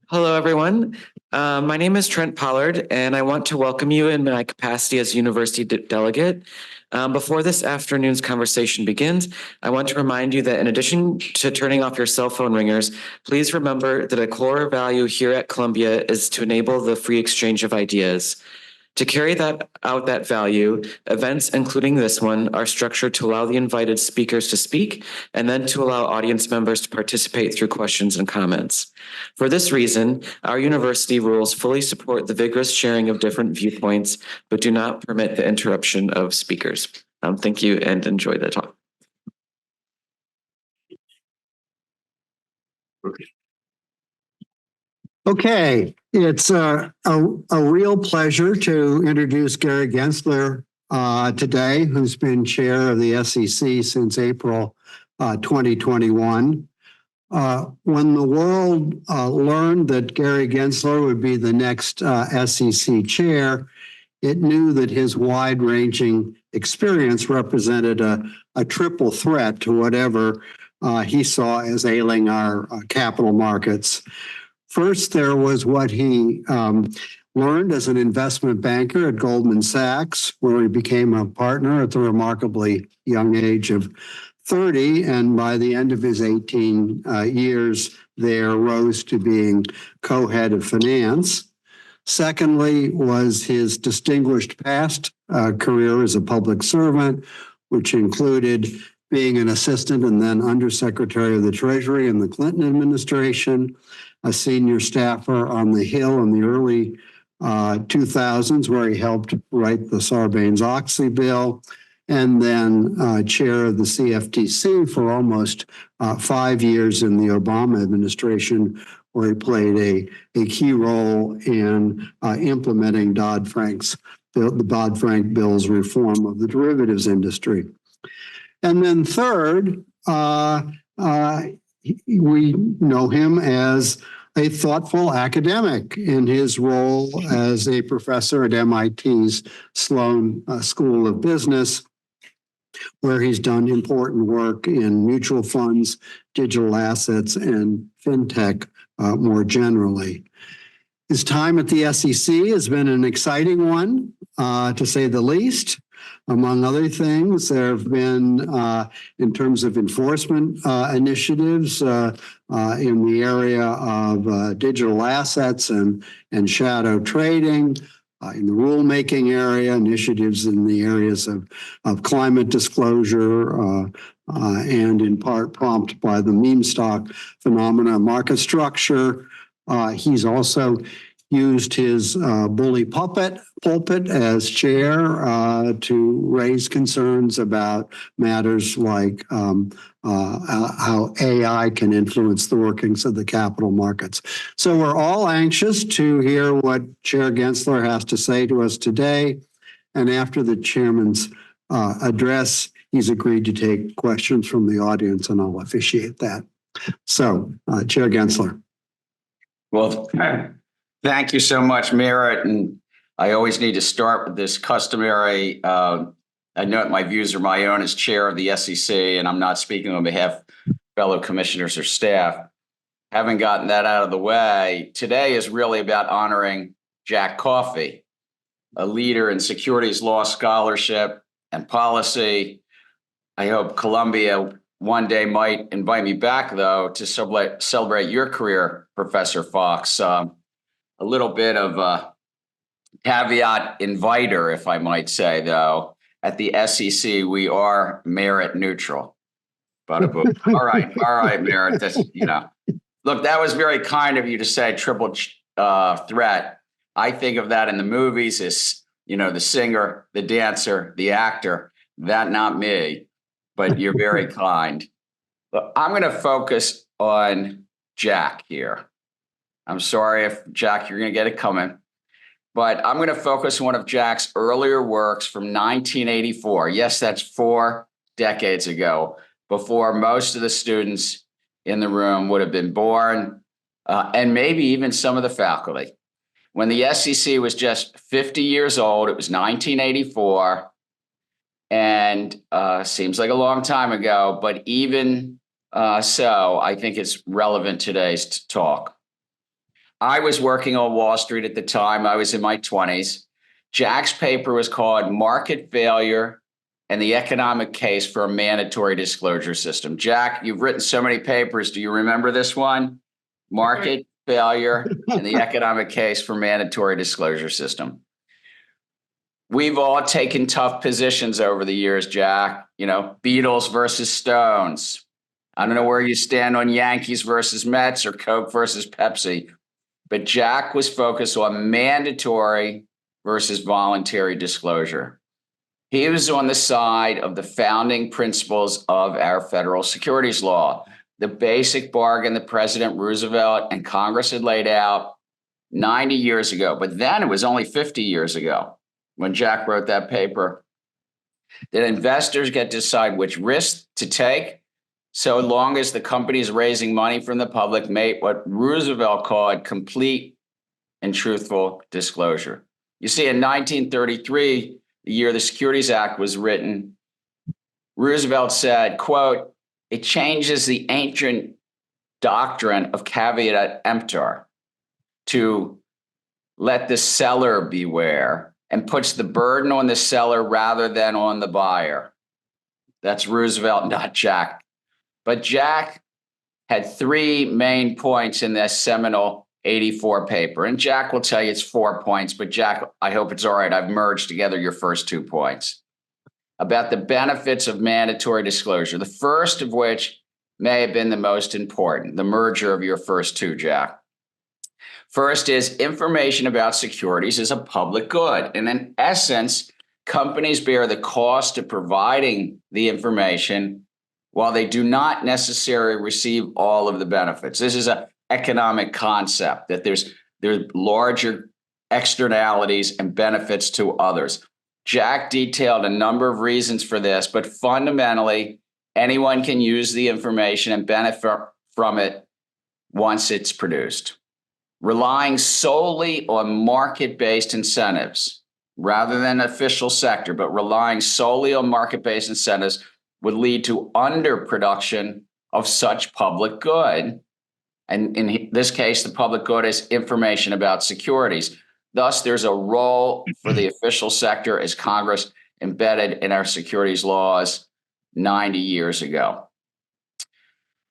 Hello, everyone. My name is Trent Pollard, and I want to welcome you in my capacity as university delegate. Before this afternoon's conversation begins, I want to remind you that in addition to turning off your cell phone ringers, please remember that a core value here at Columbia is to enable the free exchange of ideas. To carry that value, events including this one are structured to allow the invited speakers to speak and then to allow audience members to participate through questions and comments. For this reason, our university rules fully support the vigorous sharing of different viewpoints, but do not permit the interruption of speakers. Thank you and enjoy the talk. Okay, it's a real pleasure to introduce Gary Gensler today, who's been chair of the SEC since April 2021. When the world learned that Gary Gensler would be the next SEC chair, it knew that his wide-ranging experience represented a triple threat to whatever he saw as ailing our capital markets. First, there was what he learned as an investment banker at Goldman Sachs, where he became a partner at the remarkably young age of 30, and by the end of his 18 years there, rose to being co-head of finance. Secondly was his distinguished past career as a public servant, which included being an assistant and then undersecretary of the Treasury in the Clinton administration, a senior staffer on the Hill in the early 2000s, where he helped write the Sarbanes-Oxley bill, and then chair of the CFTC for almost 5 years in the Obama administration, where he played a key role in implementing the Dodd-Frank bill's reform of the derivatives industry. And then third, we know him as a thoughtful academic in his role as a professor at MIT's Sloan School of Business, where he's done important work in mutual funds, digital assets, and fintech more generally. His time at the SEC has been an exciting one, to say the least. Among other things, there have been, in terms of enforcement initiatives in the area of digital assets and shadow trading, in the rulemaking area, initiatives in the areas of climate disclosure, and in part prompted by the meme stock phenomena market structure. He's also used his bully pulpit as chair to raise concerns about matters like how AI can influence the workings of the capital markets. So we're all anxious to hear what Chair Gensler has to say to us today. And after the chairman's address, he's agreed to take questions from the audience, and I'll officiate that. So, Chair Gensler. Well, thank you so much, Merritt. And I always need to start with this customary, I note my views are my own as chair of the SEC, and I'm not speaking on behalf of fellow commissioners or staff. Having gotten that out of the way, today is really about honoring Jack Coffey, a leader in securities law scholarship and policy. I hope Columbia one day might invite me back, though, to celebrate your career, Professor Fox. A little bit of a caveat inviter, if I might say, though. At the SEC, we are merit neutral. But all right, Merritt. Look, that was very kind of you to say triple threat. I think of that in the movies as, the singer, the dancer, the actor. That not me, but you're very kind. But I'm going to focus on Jack here. I'm sorry if, Jack, you're going to get it coming. But I'm going to focus on one of Jack's earlier works from 1984. Yes, that's 4 decades ago, before most of the students in the room would have been born, and maybe even some of the faculty. When the SEC was just 50 years old, it was 1984, and seems like a long time ago, but even so, I think it's relevant today's talk. I was working on Wall Street at the time. I was in my 20s. Jack's paper was called Market Failure and the Economic Case for a Mandatory Disclosure System. Jack, you've written so many papers. Do you remember this one? Market Failure and the Economic Case for Mandatory Disclosure System. We've all taken tough positions over the years, Jack. You know, Beatles versus Stones. I don't know where you stand on Yankees versus Mets or Coke versus Pepsi, but Jack was focused on mandatory versus voluntary disclosure. He was on the side of the founding principles of our federal securities law, the basic bargain that President Roosevelt and Congress had laid out 90 years ago. But then it was only 50 years ago when Jack wrote that paper, that investors get to decide which risks to take so long as the company is raising money from the public, made what Roosevelt called complete and truthful disclosure. You see, in 1933, the year the Securities Act was written, Roosevelt said, quote, "It changes the ancient doctrine of caveat emptor to let the seller beware and puts the burden on the seller rather than on the buyer." That's Roosevelt, not Jack. But Jack had three main points in this seminal 84 paper. And Jack will tell you it's 4 points, but Jack, I hope it's all right. I've merged together your first 2 points about the benefits of mandatory disclosure. The first of which may have been the most important, the merger of your first 2, Jack. First is information about securities is a public good. And in essence, companies bear the cost of providing the information while they do not necessarily receive all of the benefits. This is an economic concept that there's larger externalities and benefits to others. Jack detailed a number of reasons for this, but fundamentally, anyone can use the information and benefit from it once it's produced. Relying solely on market-based incentives rather than official sector, but relying solely on market-based incentives would lead to underproduction of such public good. And in this case, the public good is information about securities. Thus, there's a role for the official sector as Congress embedded in our securities laws 90 years ago.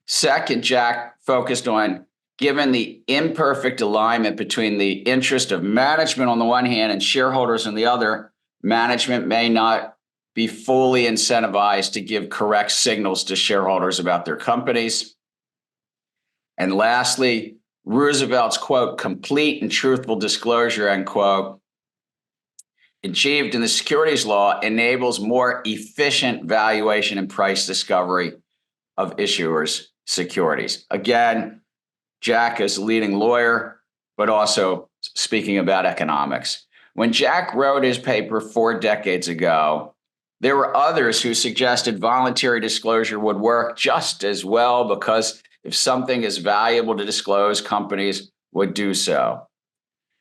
Second, Jack focused on, given the imperfect alignment between the interest of management on the one hand and shareholders on the other, management may not be fully incentivized to give correct signals to shareholders about their companies. And lastly, Roosevelt's, quote, complete and truthful disclosure, end quote, achieved in the securities law enables more efficient valuation and price discovery of issuers' securities. Again, Jack is a leading lawyer, but also speaking about economics. When Jack wrote his paper 4 decades ago, there were others who suggested voluntary disclosure would work just as well because if something is valuable to disclose, companies would do so.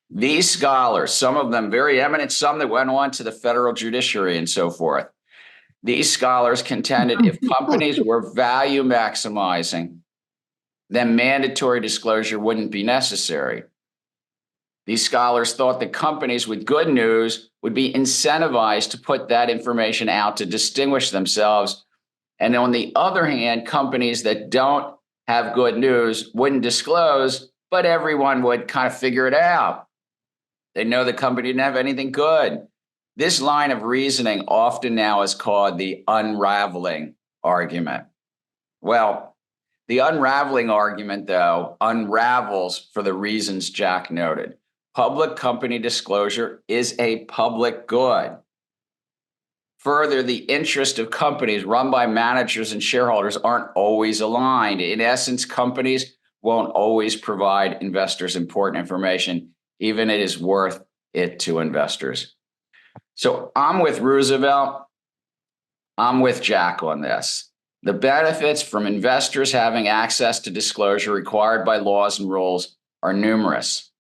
These scholars, some of them very eminent, some that went on to the federal judiciary and so forth, these scholars contended if companies were value maximizing, then mandatory disclosure wouldn't be necessary. These scholars thought that companies with good news would be incentivized to put that information out to distinguish themselves. And on the other hand, companies that don't have good news wouldn't disclose, but everyone would kind of figure it out. They know the company didn't have anything good. This line of reasoning often now is called the unraveling argument. Well, the unraveling argument, though, unravels for the reasons Jack noted. Public company disclosure is a public good. Further, the interest of companies run by managers and shareholders aren't always aligned. In essence, companies won't always provide investors important information, even if it is worth it to investors. So I'm with Roosevelt. I'm with Jack on this. The benefits from investors having access to disclosure required by laws and rules are numerous.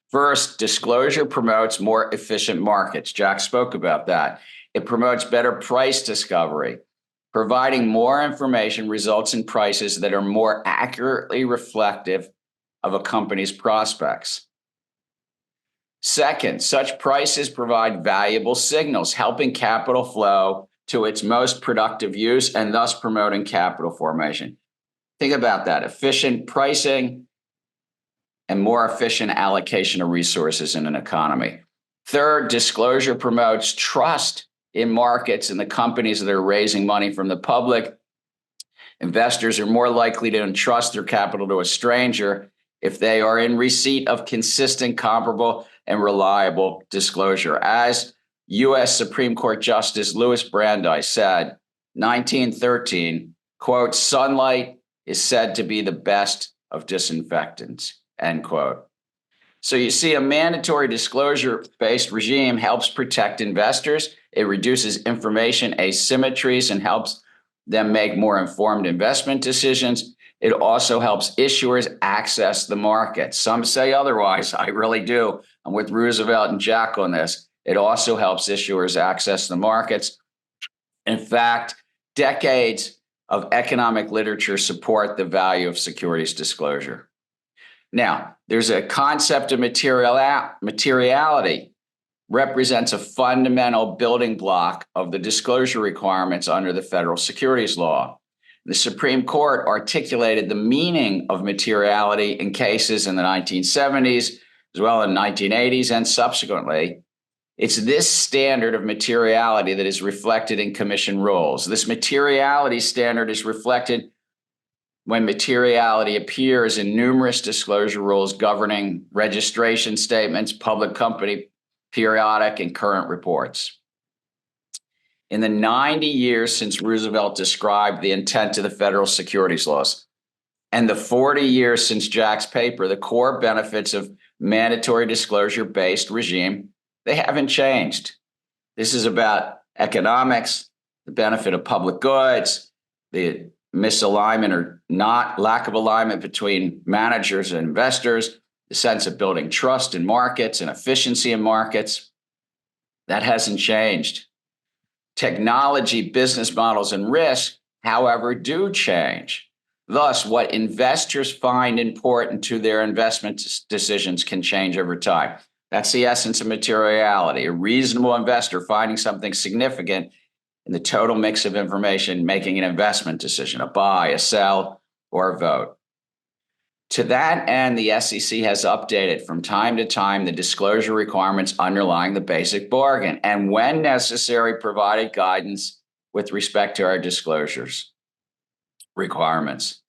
First, disclosure promotes more efficient markets. Jack spoke about that. It promotes better price discovery. Providing more information results in prices that are more accurately reflective of a company's prospects. Second, such prices provide valuable signals, helping capital flow to its most productive use and thus promoting capital formation. Think about that: efficient pricing and more efficient allocation of resources in an economy. Third, disclosure promotes trust in markets and the companies that are raising money from the public. Investors are more likely to entrust their capital to a stranger if they are in receipt of consistent, comparable, and reliable disclosure. As U.S. Supreme Court Justice Louis Brandeis said, 1913, quote, "Sunlight is said to be the best of disinfectants," end quote. So you see, a mandatory disclosure-based regime helps protect investors. It reduces information asymmetries and helps them make more informed investment decisions. It also helps issuers access the market. Some say otherwise. I really do. I'm with Roosevelt and Jack on this. It also helps issuers access the markets. In fact, decades of economic literature support the value of securities disclosure. Now, there's a concept of materiality represents a fundamental building block of the disclosure requirements under the federal securities law. The Supreme Court articulated the meaning of materiality in cases in the 1970s, as well in the 1980s and subsequently. It's this standard of materiality that is reflected in commission rules. This materiality standard is reflected when materiality appears in numerous disclosure rules governing registration statements, public company periodic and current reports. In the 90 years since Roosevelt described the intent of the federal securities laws, and the 40 years since Jack's paper, the core benefits of mandatory disclosure-based regime, they haven't changed. This is about economics, the benefit of public goods, the misalignment or not lack of alignment between managers and investors, the sense of building trust in markets and efficiency in markets. That hasn't changed. Technology, business models, and risk, however, do change. Thus, what investors find important to their investment decisions can change over time. That's the essence of materiality. A reasonable investor finding something significant in the total mix of information, making an investment decision, a buy, a sell, or a vote. To that end, the SEC has updated from time to time the disclosure requirements underlying the basic bargain, and when necessary, provided guidance with respect to our disclosures requirements.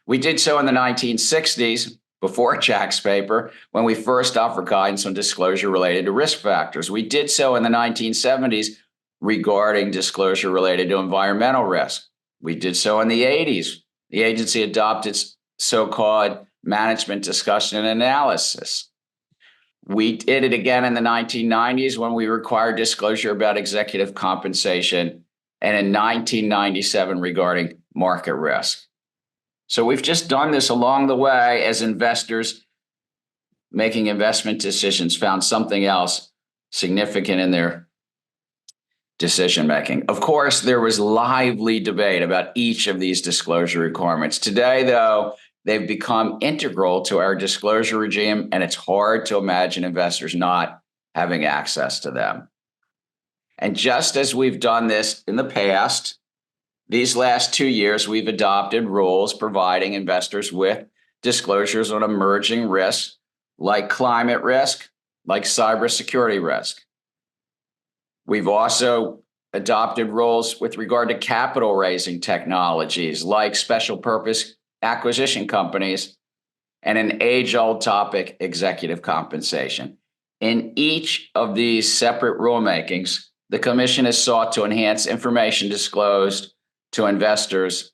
We did so in the 1960s, before Jack's paper, when we first offered guidance on disclosure related to risk factors. We did so in the 1970s regarding disclosure related to environmental risk. We did so in the 80s. The agency adopted so-called management discussion and analysis. We did it again in the 1990s when we required disclosure about executive compensation, and in 1997 regarding market risk. So we've just done this along the way as investors making investment decisions found something else significant in their decision making. Of course, there was lively debate about each of these disclosure requirements. Today, though, they've become integral to our disclosure regime, and it's hard to imagine investors not having access to them. And just as we've done this in the past, these last 2 years, we've adopted rules providing investors with disclosures on emerging risks like climate risk, like cybersecurity risk. We've also adopted rules with regard to capital raising technologies like special purpose acquisition companies, and an age-old topic, executive compensation. In each of these separate rulemakings, the Commission has sought to enhance information disclosed to investors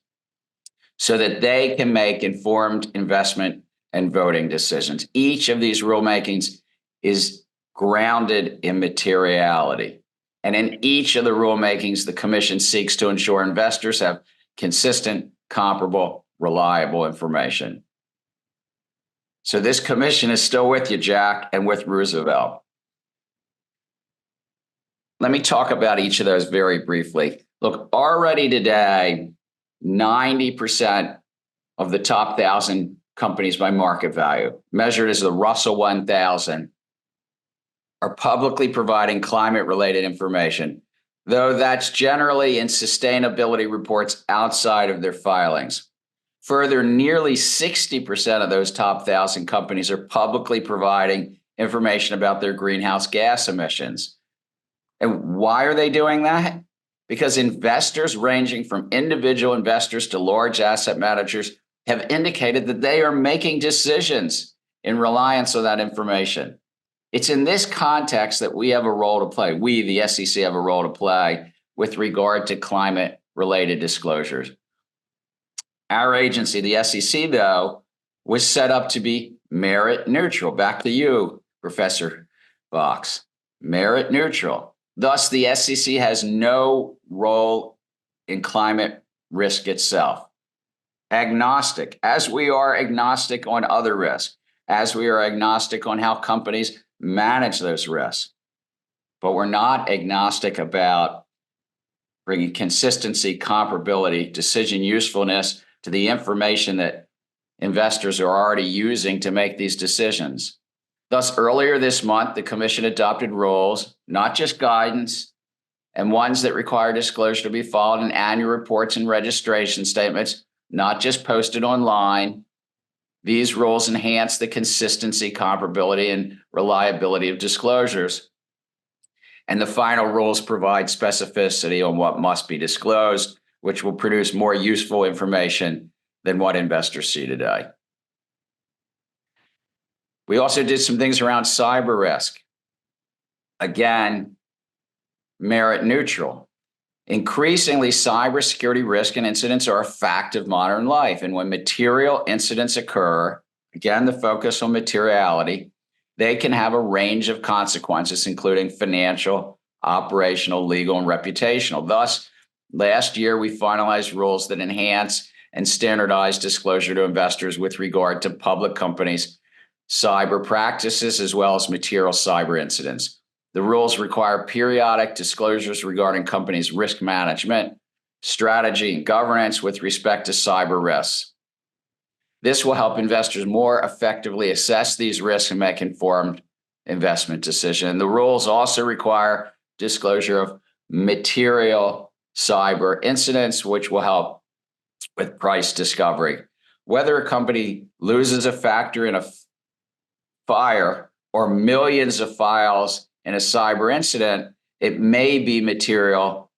so that they can make informed investment and voting decisions. Each of these rulemakings is grounded in materiality. And in each of the rulemakings, the Commission seeks to ensure investors have consistent, comparable, reliable information. So this Commission is still with you, Jack, and with Roosevelt. Let me talk about each of those very briefly. Look, already today, 90% of the top 1,000 companies by market value, measured as the Russell 1000, are publicly providing climate-related information, though that's generally in sustainability reports outside of their filings. Further, nearly 60% of those top 1,000 companies are publicly providing information about their greenhouse gas emissions. And why are they doing that? Because investors ranging from individual investors to large asset managers have indicated that they are making decisions in reliance on that information. It's in this context that we have a role to play. We, the SEC, have a role to play with regard to climate-related disclosures. Our agency, the SEC, though, was set up to be merit neutral. Back to you, Professor Fox. Merit neutral. Thus, the SEC has no role in climate risk itself. Agnostic, as we are agnostic on other risks, as we are agnostic on how companies manage those risks. But we're not agnostic about bringing consistency, comparability, decision usefulness to the information that investors are already using to make these decisions. Thus, earlier this month, the Commission adopted rules, not just guidance, and ones that require disclosure to be filed in annual reports and registration statements, not just posted online. These rules enhance the consistency, comparability, and reliability of disclosures. And the final rules provide specificity on what must be disclosed, which will produce more useful information than what investors see today. We also did some things around cyber risk. Again, merit neutral. Increasingly, cybersecurity risk and incidents are a fact of modern life. And when material incidents occur, again, the focus on materiality, they can have a range of consequences, including financial, operational, legal, and reputational. Thus, last year, we finalized rules that enhance and standardize disclosure to investors with regard to public companies' cyber practices, as well as material cyber incidents. The rules require periodic disclosures regarding companies' risk management, strategy, and governance with respect to cyber risks. This will help investors more effectively assess these risks and make informed investment decisions. And the rules also require disclosure of material cyber incidents, which will help with price discovery. Whether a company loses a factor in a fire or millions of files in a cyber incident, it may be material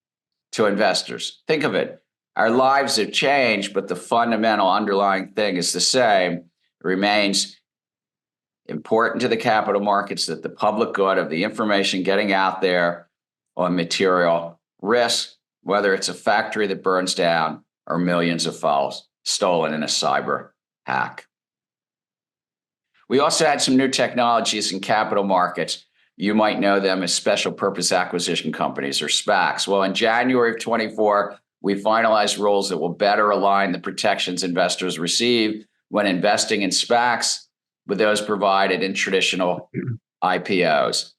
to investors. Think of it. Our lives have changed, but the fundamental underlying thing is the same. It remains important to the capital markets that the public good of the information getting out there on material risk, whether it's a factory that burns down or millions of files stolen in a cyber hack. We also had some new technologies in capital markets. You might know them as special purpose acquisition companies, or SPACs. Well, in January of 24, we finalized rules that will better align the protections investors receive when investing in SPACs with those provided in traditional IPOs.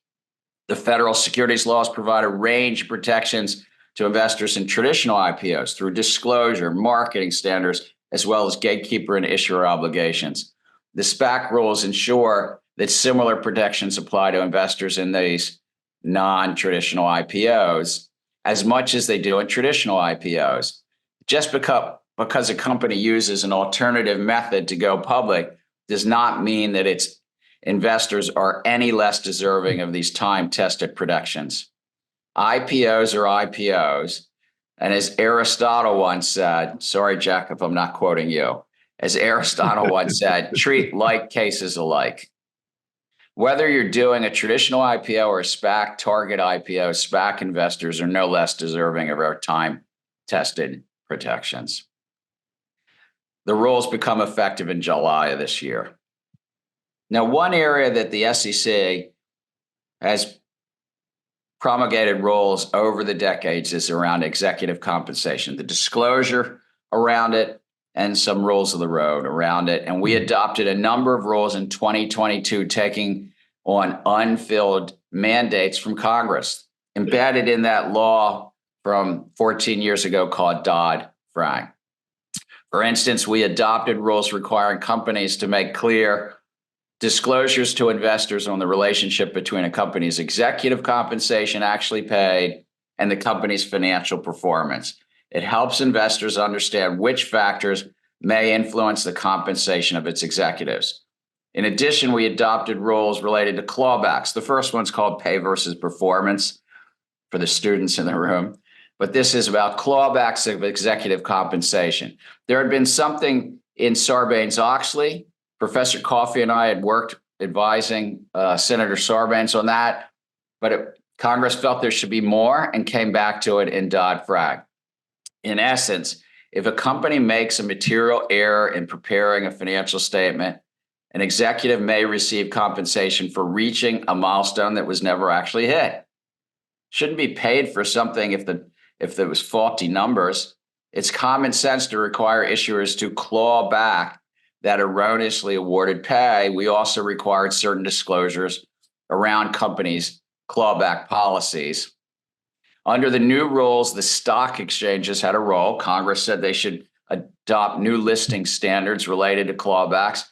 The federal securities laws provide a range of protections to investors in traditional IPOs through disclosure, marketing standards, as well as gatekeeper and issuer obligations. The SPAC rules ensure that similar protections apply to investors in these non-traditional IPOs as much as they do in traditional IPOs. Just because a company uses an alternative method to go public does not mean that its investors are any less deserving of these time-tested protections. IPOs are IPOs. And as Aristotle once said, sorry, Jack, if I'm not quoting you, as Aristotle once said, treat like cases alike. Whether you're doing a traditional IPO or a SPAC target IPO, SPAC investors are no less deserving of our time-tested protections. The rules become effective in July of this year. Now, one area that the SEC has promulgated rules over the decades is around executive compensation, the disclosure around it, and some rules of the road around it. And we adopted a number of rules in 2022, taking on unfilled mandates from Congress, embedded in that law from 14 years ago called Dodd-Frank. For instance, we adopted rules requiring companies to make clear disclosures to investors on the relationship between a company's executive compensation actually paid and the company's financial performance. It helps investors understand which factors may influence the compensation of its executives. In addition, we adopted rules related to clawbacks. The first one's called pay versus performance for the students in the room, but this is about clawbacks of executive compensation. There had been something in Sarbanes-Oxley. Professor Coffey and I had worked advising Senator Sarbanes on that, but Congress felt there should be more and came back to it in Dodd-Frank. In essence, if a company makes a material error in preparing a financial statement, an executive may receive compensation for reaching a milestone that was never actually hit. Shouldn't be paid for something if there was faulty numbers. It's common sense to require issuers to claw back that erroneously awarded pay. We also required certain disclosures around companies' clawback policies. Under the new rules, the stock exchanges had a role. Congress said they should adopt new listing standards related to clawbacks.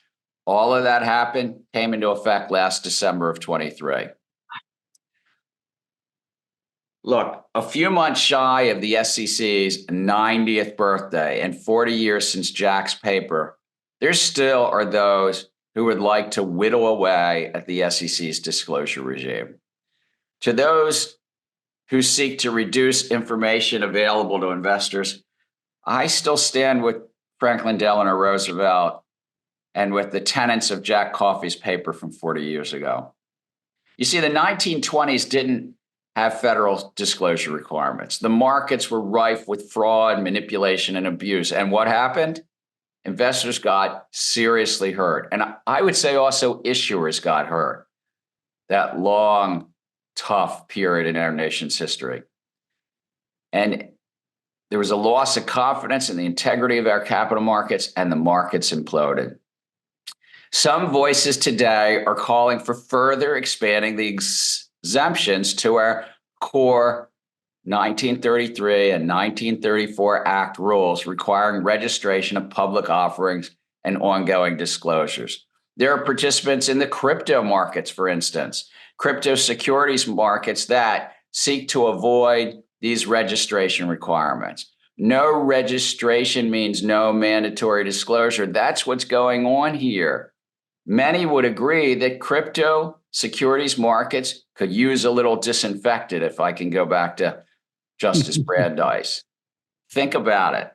All of that happened, came into effect last December of 23. Look, a few months shy of the SEC's 90th birthday and 40 years since Jack's paper, there still are those who would like to whittle away at the SEC's disclosure regime. To those who seek to reduce information available to investors, I still stand with Franklin Delano Roosevelt and with the tenets of Jack Coffey's paper from 40 years ago. You see, the 1920s didn't have federal disclosure requirements. The markets were rife with fraud, manipulation, and abuse. And what happened? Investors got seriously hurt. And I would say also issuers got hurt. That long, tough period in our nation's history. And there was a loss of confidence in the integrity of our capital markets, and the markets imploded. Some voices today are calling for further expanding the exemptions to our core 1933 and 1934 Act rules requiring registration of public offerings and ongoing disclosures. There are participants in the crypto markets, for instance, crypto securities markets that seek to avoid these registration requirements. No registration means no mandatory disclosure. That's what's going on here. Many would agree that crypto securities markets could use a little disinfectant, if I can go back to Justice Brandeis. Think about it.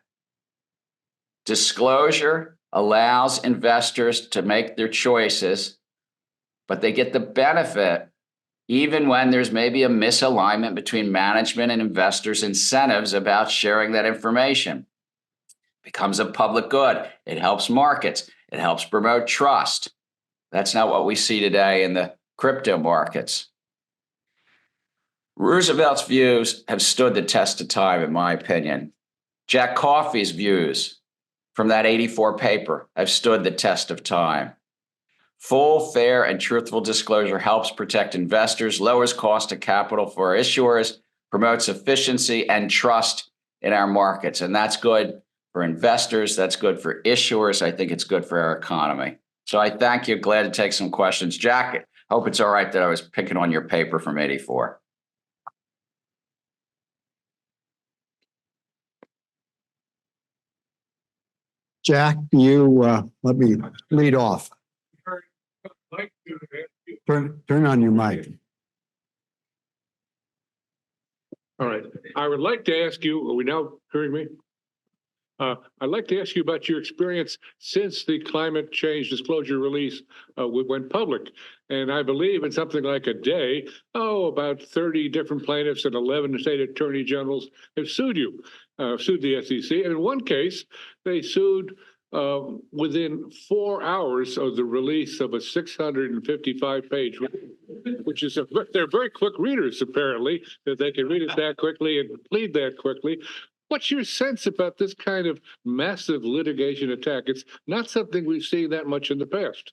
Disclosure allows investors to make their choices, but they get the benefit even when there's maybe a misalignment between management and investors' incentives about sharing that information. It becomes a public good. It helps markets. It helps promote trust. That's not what we see today in the crypto markets. Roosevelt's views have stood the test of time, in my opinion. Jack Coffey's views from that 84 paper have stood the test of time. Full, fair, and truthful disclosure helps protect investors, lowers cost of capital for issuers, promotes efficiency and trust in our markets. And that's good for investors. That's good for issuers. I think it's good for our economy. So I thank you. Glad to take some questions. Jack, I hope it's all right that I was picking on your paper from 84. Jack, you let me lead off. Turn on your mic. All right. I would like to ask you, are we now hearing me? I'd like to ask you about your experience since the climate change disclosure release went public. And I believe in something like a day, about 30 different plaintiffs and 11 state attorney generals have sued you, sued the SEC. And in one case, they sued within 4 hours of the release of a 655-page, which is they're very quick readers, apparently, that they can read it that quickly and plead that quickly. What's your sense about this kind of massive litigation attack? It's not something we've seen that much in the past.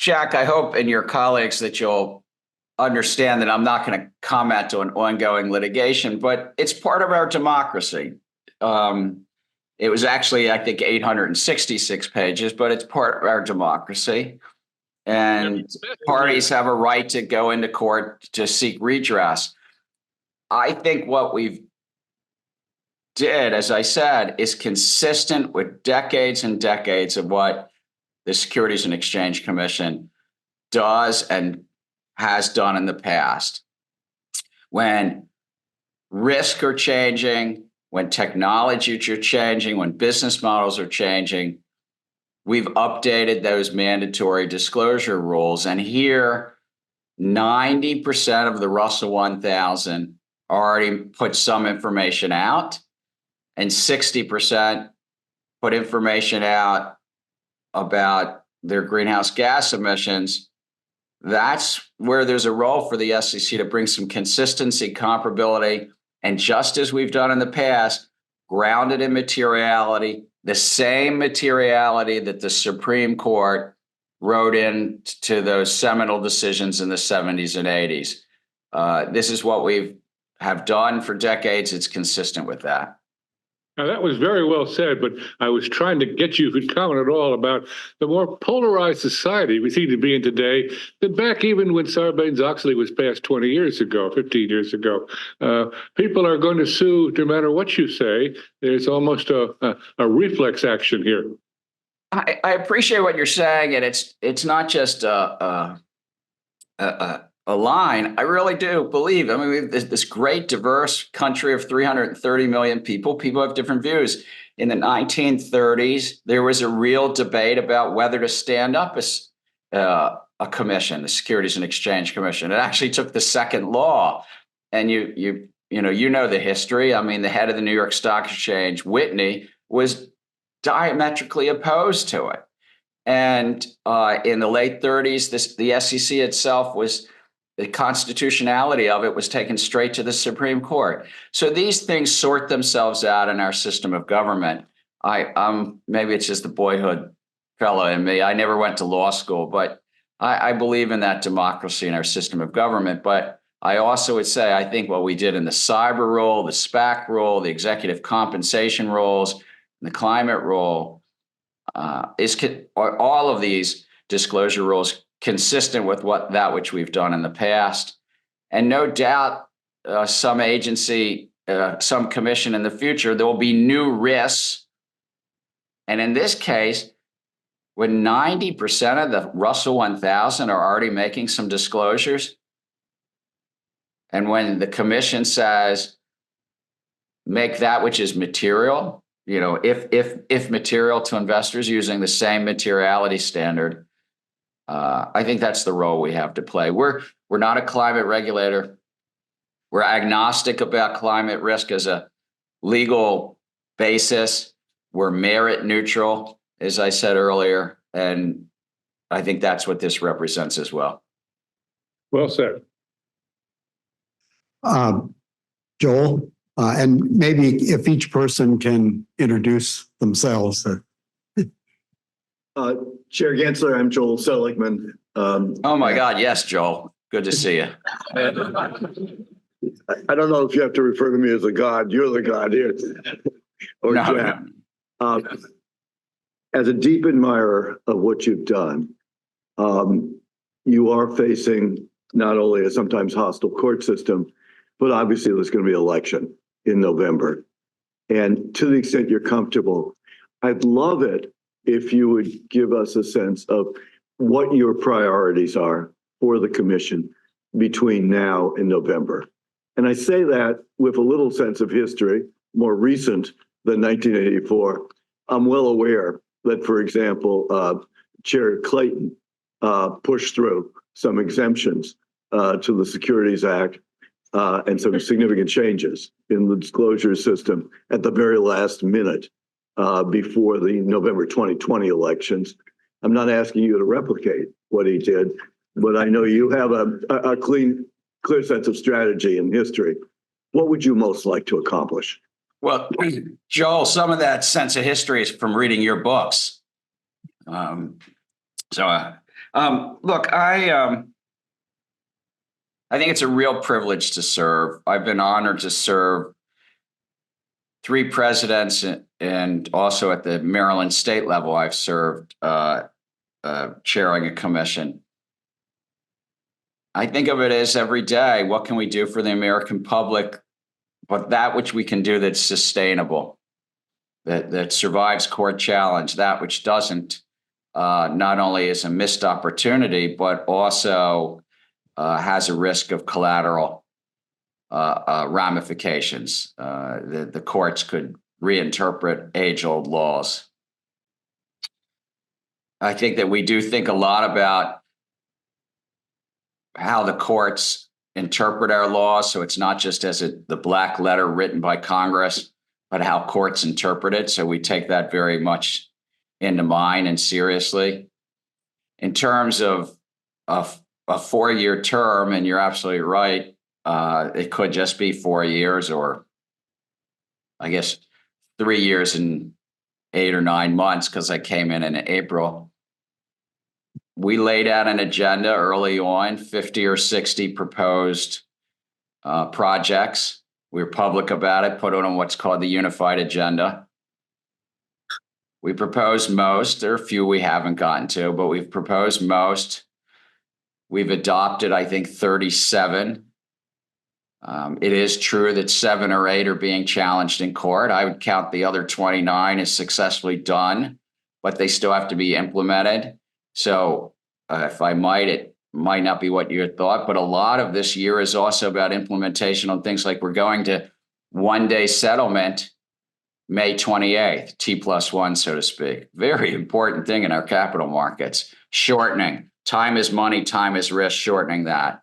Jack, I hope and your colleagues that you'll understand that I'm not going to comment on ongoing litigation, but it's part of our democracy. It was actually, I think, 866 pages, but it's part of our democracy. And parties have a right to go into court to seek redress. I think what we've did, as I said, is consistent with decades and decades of what the Securities and Exchange Commission does and has done in the past. When risks are changing, when technologies are changing, when business models are changing, we've updated those mandatory disclosure rules. And here, 90% of the Russell 1000 already put some information out, and 60% put information out about their greenhouse gas emissions. That's where there's a role for the SEC to bring some consistency, comparability, and just as we've done in the past, grounded in materiality, the same materiality that the Supreme Court wrote into those seminal decisions in the 70s and 80s. This is what we have done for decades. It's consistent with that. Now, that was very well said, but I was trying to get you to comment at all about the more polarized society we seem to be in today than back even when Sarbanes-Oxley was passed 20 years ago, 15 years ago. People are going to sue no matter what you say. There's almost a reflex action here. I appreciate what you're saying, and it's not just a line. I really do believe. I mean, we have this great, diverse country of 330 million people. People have different views. In the 1930s, there was a real debate about whether to stand up a commission, the Securities and Exchange Commission. It actually took the second law, and you know the history. I mean, the head of the New York Stock Exchange, Whitney, was diametrically opposed to it. And in the late 30s, the SEC itself was. The constitutionality of it was taken straight to the Supreme Court. So these things sort themselves out in our system of government. Maybe it's just the boyhood fellow in me. I never went to law school, but I believe in that democracy in our system of government. But I also would say I think what we did in the cyber rule, the SPAC rule, the executive compensation rules, the climate rule, are all of these disclosure rules consistent with which we've done in the past. And no doubt some agency, some commission in the future, there will be new risks. And in this case, when 90% of the Russell 1000 are already making some disclosures, and when the commission says, make that which is material, if material to investors using the same materiality standard, I think that's the role we have to play. We're not a climate regulator. We're agnostic about climate risk as a legal basis. We're merit neutral, as I said earlier, and I think that's what this represents as well. Well said. Joel, and maybe if each person can introduce themselves. Chair Gensler, I'm Joel Seligman. Oh my God, yes, Joel. Good to see you. I don't know if you have to refer to me as a god. You're the god here. Or No. Jack. As a deep admirer of what you've done, you are facing not only a sometimes hostile court system, but obviously there's going to be an election in November. And to the extent you're comfortable, I'd love it if you would give us a sense of what your priorities are for the commission between now and November. And I say that with a little sense of history, more recent than 1984. I'm well aware that, for example, Chair Clayton pushed through some exemptions to the Securities Act and some significant changes in the disclosure system at the very last minute before the November 2020 elections. I'm not asking you to replicate what he did, but I know you have a clear sense of strategy and history. What would you most like to accomplish? Well, Joel, some of that sense of history is from reading your books. Look, I think it's a real privilege to serve. I've been honored to serve 3 presidents and also at the Maryland state level, I've served chairing a commission. I think of it as every day, what can we do for the American public, but that which we can do that's sustainable, that survives court challenge, that which doesn't, not only is a missed opportunity, but also has a risk of collateral ramifications. The courts could reinterpret age-old laws. I think that we do think a lot about how the courts interpret our laws. So it's not just as the black letter written by Congress, but how courts interpret it. So we take that very much into mind and seriously. In terms of a 4-year term, and you're absolutely right, it could just be 4 years, or I guess 3 years and 8 or 9 months, because I came in April. We laid out an agenda early on, 50 or 60 proposed projects. We were public about it, put it on what's called the unified agenda. We proposed most. There are a few we haven't gotten to, but we've proposed most. We've adopted, I think, 37. It is true that 7 or 8 are being challenged in court. I would count the other 29 as successfully done, but they still have to be implemented. So if I might, it might not be what you had thought, but a lot of this year is also about implementation on things like we're going to one-day settlement May 28th, T+1, so to speak. Very important thing in our capital markets. Shortening. Time is money, time is risk, shortening that.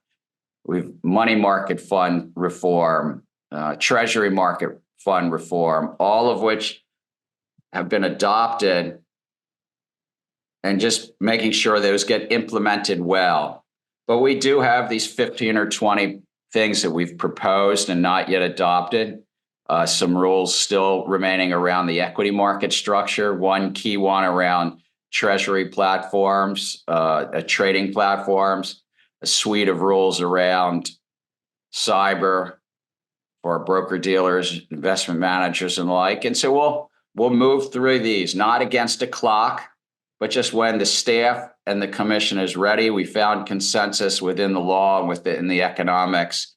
We've money market fund reform, treasury market fund reform, all of which have been adopted, and just making sure those get implemented well. But we do have these 15 or 20 things that we've proposed and not yet adopted. Some rules still remaining around the equity market structure. One key one around treasury platforms, trading platforms, a suite of rules around cyber for broker dealers, investment managers, and the like. And so we'll move through these, not against a clock, but just when the staff and the commission is ready. We found consensus within the law and within the economics,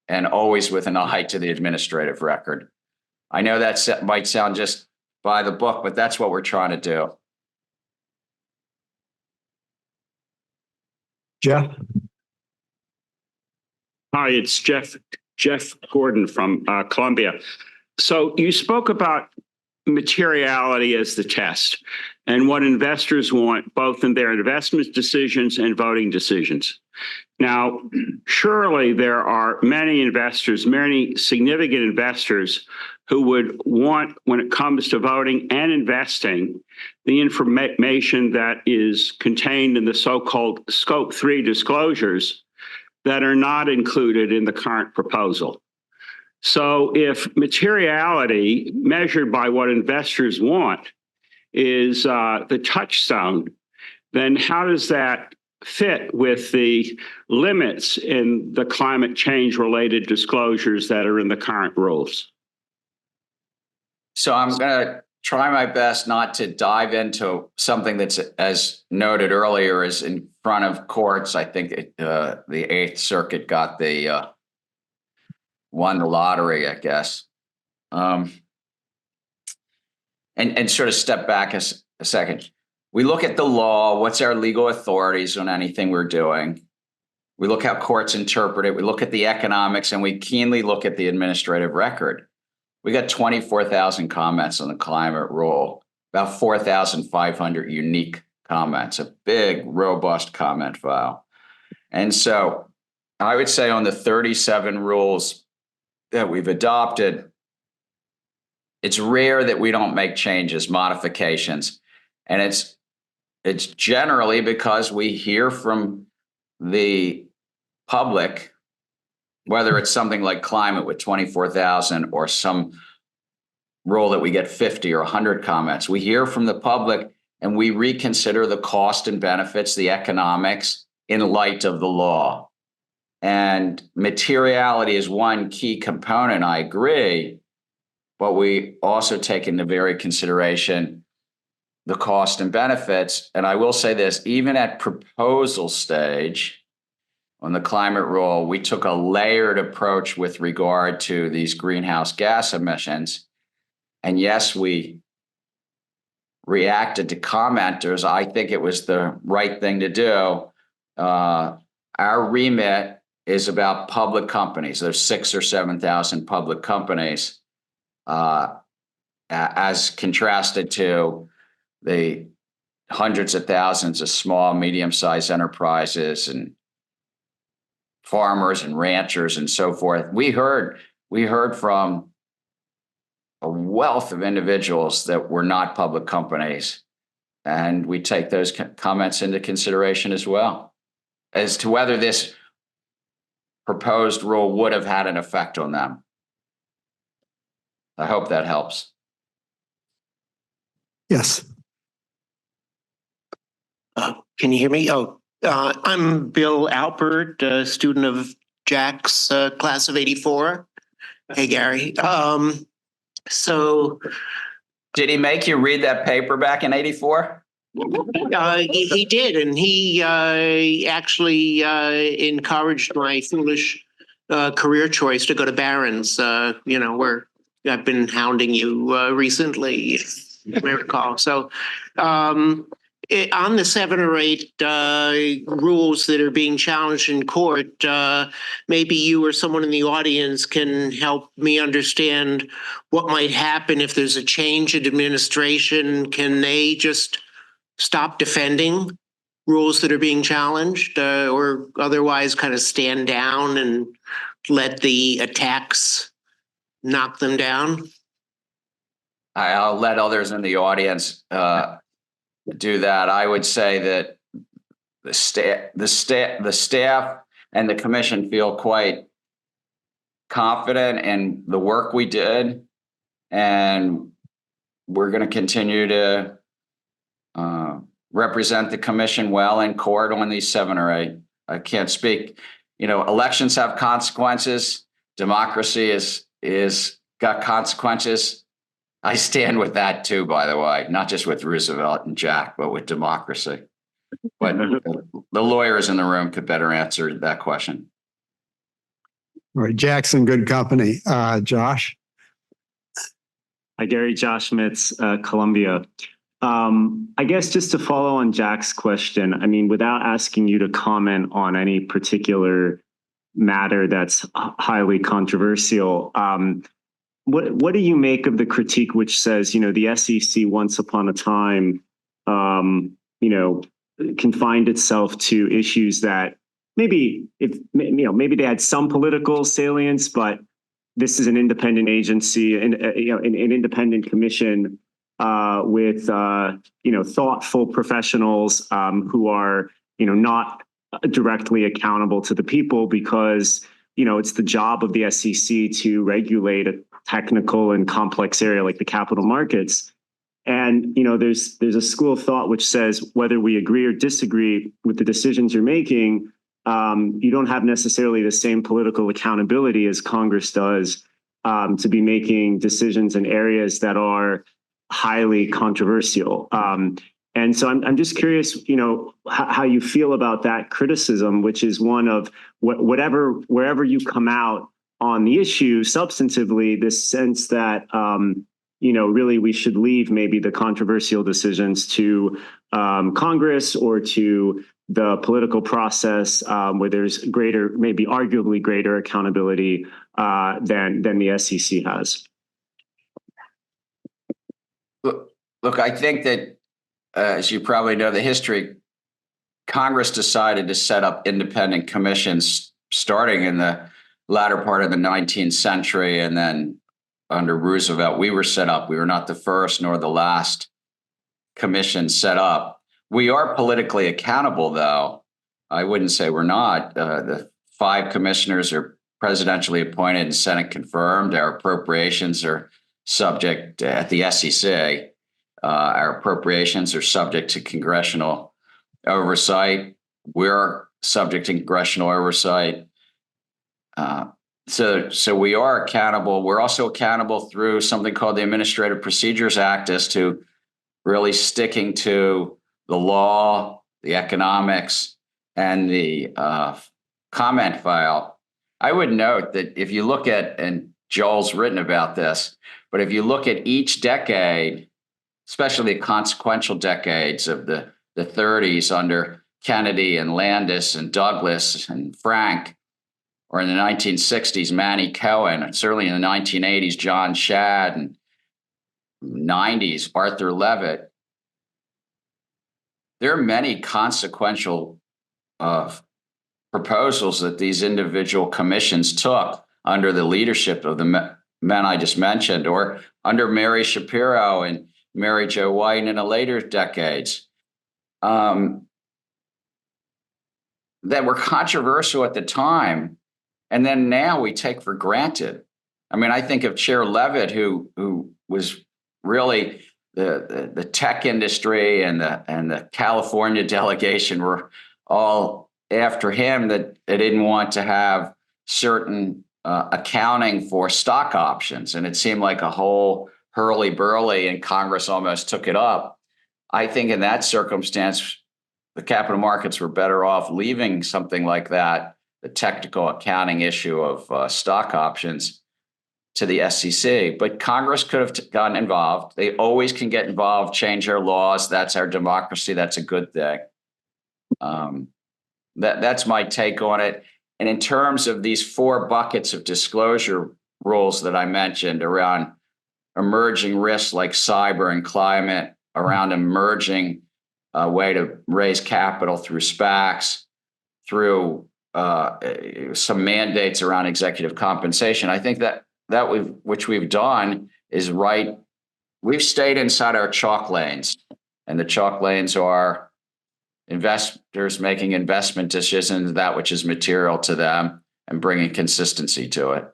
and always with an eye to the administrative record. I know that might sound just by the book, but that's what we're trying to do. Jeff? Hi, it's Jeff Gordon from Columbia. So you spoke about materiality as the test and what investors want, both in their investment decisions and voting decisions. Now, surely there are many investors, many significant investors who would want, when it comes to voting and investing, the information that is contained in the so-called Scope 3 disclosures that are not included in the current proposal. So if materiality measured by what investors want is the touchstone, then how does that fit with the limits in the climate change related disclosures that are in the current rules? So I'm going to try my best not to dive into something that's, as noted earlier, is in front of courts. I think the Eighth Circuit got won the lottery, I guess. And sort of step back a second. We look at the law. What's our legal authorities on anything we're doing? We look how courts interpret it. We look at the economics, and we keenly look at the administrative record. We got 24,000 comments on the climate rule, about 4,500 unique comments, a big, robust comment file. And so I would say on the 37 rules that we've adopted, it's rare that we don't make changes, modifications. And it's generally because we hear from the public, whether it's something like climate with 24,000 or some rule that we get 50 or 100 comments. We hear from the public and we reconsider the cost and benefits, the economics in light of the law. And materiality is one key component, I agree. but we also take into very consideration the cost and benefits. And I will say this, even at proposal stage on the climate rule, we took a layered approach with regard to these greenhouse gas emissions. And yes, we reacted to commenters. I think it was the right thing to do. Our remit is about public companies. There's 6,000 or 7,000 public companies, as contrasted to the hundreds of thousands of small, medium-sized enterprises and farmers and ranchers and so forth. We heard from a wealth of individuals that were not public companies, and we take those comments into consideration as well as to whether this proposed rule would have had an effect on them. I hope that helps. Yes. Can you hear me? I'm Bill Alpert, a student of Jack's class of '84. Hey, Gary. So Did he make you read that paper back in '84? he did, and he actually encouraged my foolish career choice to go to Barron's, where I've been hounding you recently, if you may recall. So on the 7 or 8 rules that are being challenged in court, maybe you or someone in the audience can help me understand what might happen if there's a change in administration. Can they just stop defending rules that are being challenged, or otherwise kind of stand down and let the attacks knock them down? I'll let others in the audience do that. I would say that the staff and the commission feel quite confident in the work we did, and we're going to continue to represent the commission well in court on these 7 or 8. I can't speak. Elections have consequences. Democracy is got consequences. I stand with that too, by the way, not just with Roosevelt and Jack, but with democracy. But the lawyers in the room could better answer that question. All right, Jackson, good company. Josh? Hi, Gary. Josh Schmitz, Columbia. I guess just to follow on Jack's question, I mean, without asking you to comment on any particular matter that's highly controversial, what do you make of the critique which says, the SEC once upon a time, confined itself to issues that maybe maybe they had some political salience, but this is an independent agency and an independent commission with thoughtful professionals who are not directly accountable to the people, because it's the job of the SEC to regulate a technical and complex area like the capital markets. And there's a school of thought which says whether we agree or disagree with the decisions you're making, you don't have necessarily the same political accountability as Congress does to be making decisions in areas that are highly controversial. And so I'm just curious, how you feel about that criticism, which is one of wherever you come out on the issue substantively, this sense that, really we should leave maybe the controversial decisions to Congress or to the political process where there's maybe arguably greater accountability than the SEC has. Look, I think that, as you probably know the history, Congress decided to set up independent commissions starting in the latter part of the 19th century. And then under Roosevelt, we were set up. We were not the first nor the last commission set up. We are politically accountable, though. I wouldn't say we're not. The 5 commissioners are presidentially appointed and Senate confirmed. Our appropriations are subject at the SEC. Our appropriations are subject to congressional oversight. We're subject to congressional oversight. So we are accountable. We're also accountable through something called the Administrative Procedures Act as to really sticking to the law, the economics, and the comment file. I would note that if you look at, and Joel's written about this, but if you look at each decade, especially the consequential decades of the 30s under Kennedy and Landis and Douglas and Frank, or in the 1960s, Manny Cohen, and certainly in the 1980s, John Shad, and 90s, Arthur Levitt, there are many consequential proposals that these individual commissions took under the leadership of the men I just mentioned, or under Mary Shapiro and Mary Jo White in the later decades, that were controversial at the time, and then now we take for granted. I mean, I think of Chair Levitt, who was really the tech industry and the California delegation were all after him, that they didn't want to have certain accounting for stock options, and it seemed like a whole hurly-burly, and Congress almost took it up. I think in that circumstance, the capital markets were better off leaving something like that, the technical accounting issue of stock options, to the SEC. But Congress could have gotten involved. They always can get involved, change our laws. That's our democracy. That's a good thing. That's my take on it. And in terms of these 4 buckets of disclosure rules that I mentioned around emerging risks like cyber and climate, around emerging way to raise capital through SPACs, through some mandates around executive compensation, I think that which we've done is right. We've stayed inside our chalk lanes, and the chalk lanes are investors making investment decisions, that which is material to them, and bringing consistency to it.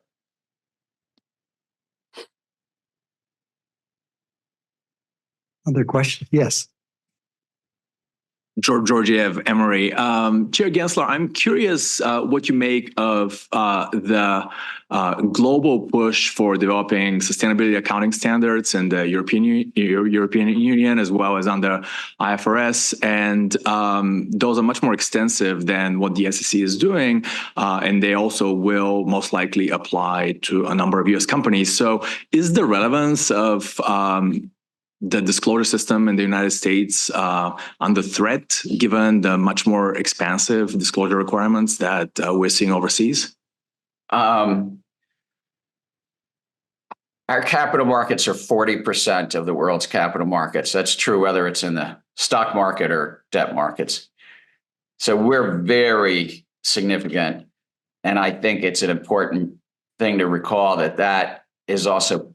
Other questions? Yes. Georgiev Emory. Chair Gensler, I'm curious what you make of the global push for developing sustainability accounting standards in the European Union, as well as under IFRS. And those are much more extensive than what the SEC is doing. And they also will most likely apply to a number of US companies. So is the relevance of the disclosure system in the United States under threat, given the much more expansive disclosure requirements that we're seeing overseas? Our capital markets are 40% of the world's capital markets. That's true whether it's in the stock market or debt markets. So we're very significant. And I think it's an important thing to recall that is also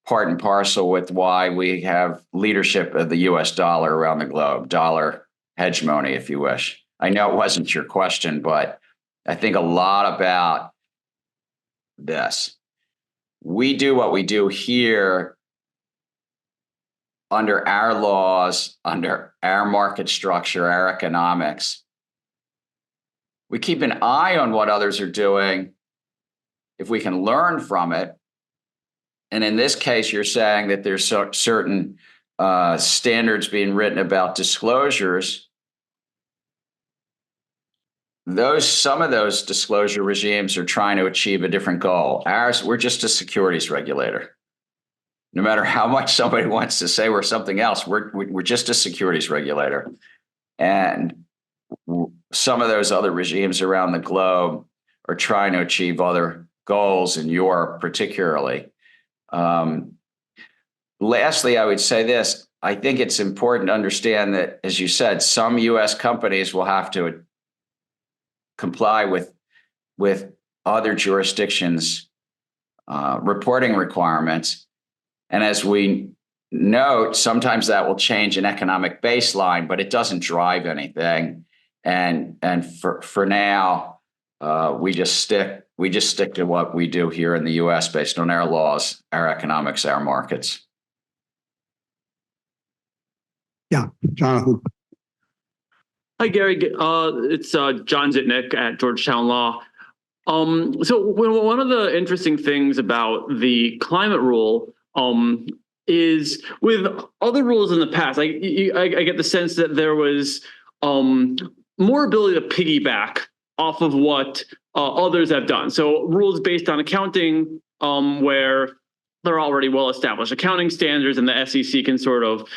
part and parcel with why we have leadership of the US dollar around the globe, dollar hegemony, if you wish. I know it wasn't your question, but I think a lot about this. We do what we do here under our laws, under our market structure, our economics. We keep an eye on what others are doing if we can learn from it. And in this case, you're saying that there's certain standards being written about disclosures. Some of those disclosure regimes are trying to achieve a different goal. Ours, we're just a securities regulator. No matter how much somebody wants to say we're something else, we're just a securities regulator. And some of those other regimes around the globe are trying to achieve other goals, in Europe particularly. Lastly, I would say this. I think it's important to understand that, as you said, some U.S. companies will have to comply with other jurisdictions' reporting requirements. And as we note, sometimes that will change an economic baseline, but it doesn't drive anything. And for now, we just stick to what we do here in the U.S. based on our laws, our economics, our markets. Yeah, Jonathan. Hi, Gary. It's John Zitnick at Georgetown Law. One of the interesting things about the climate rule is with other rules in the past, I get the sense that there was more ability to piggyback off of what others have done. So rules based on accounting where there are already well-established accounting standards, and the SEC can sort of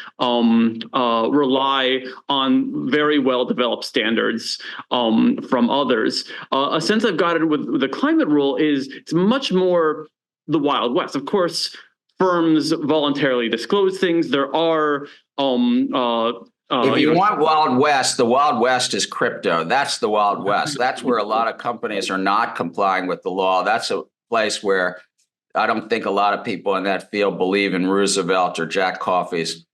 rely on very well-developed standards from others. A sense I've gotten with the climate rule is it's much more the Wild West. Of course, firms voluntarily disclose things. There are if you want Wild West, the Wild West is crypto. That's the Wild West. That's where a lot of companies are not complying with the law. That's a place where I don't think a lot of people in that field believe in Roosevelt or Jack Coffey's